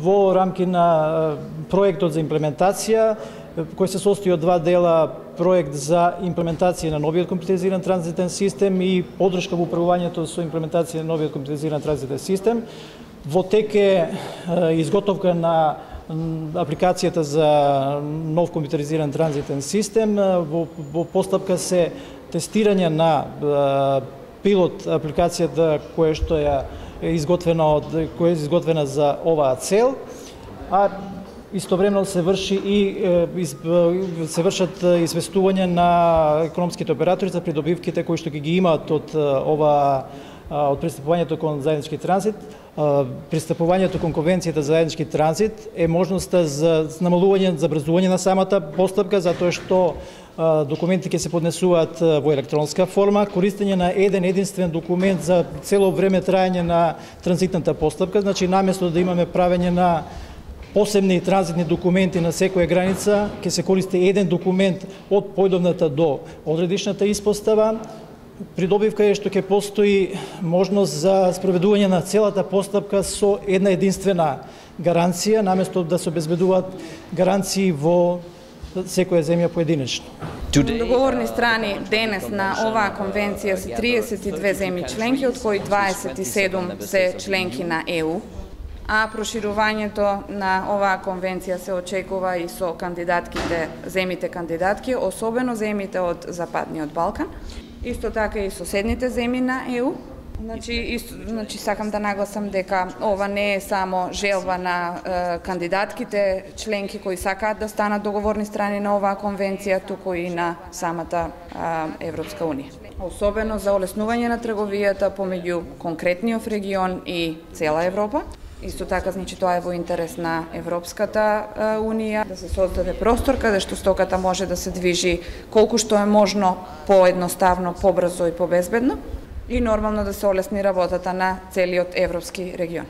во рамки на проектот за имплементација, кој се состои од два дела: проект за имплементација на новиот компјутеризиран транзитен систем и поддршка во управувањето со имплементација на новиот компјутеризиран транзитен систем. Во тек е изготовка на апликацијата за нов компјутеризиран транзитен систем. Во постапка се тестирање на пилот апликацијата која е изготвена за оваа цел, а истовремено се вршат известување на економските оператори за придобивките кои што ги имаат од пристапувањето кон заеднички транзит. Пристапувањето кон Конвенцијата за заеднички транзит е можноста за намалување, забрзување на самата постапка, затоа што документи ќе се поднесуваат во електронска форма, користење на еден единствен документ за цело време траење на транзитната постапка. Значи, наместо да имаме правење на посебни транзитни документи на секоја граница, ќе се користи еден документ од појдовната до одредишната испостава. Придобивка е што ќе постои можност за спроведување на целата постапка со една единствена гаранција, наместо да се обезбедуваат гаранции во секоја земја поединечно. Договорни страни денес на оваа конвенција се 32 земји членки, од кои 27 се членки на ЕУ, а проширувањето на оваа конвенција се очекува и со земите кандидатки, особено земите од Западниот Балкан, исто така и соседните земји на ЕУ. Значи, сакам да нагласам дека ова не е само желба на кандидатките членки кои сакаат да станат договорни страни на оваа конвенција, туку и на самата Европска унија. Особено за олеснување на трговијата помеѓу конкретниот регион и цела Европа. Исто така, значи, тоа е во интерес на Европската унија, да се создаде простор каде што стоката може да се движи колку што е можно поедноставно, побрзо и побезбедно, и нормално да се олесни работата на целиот европски регион.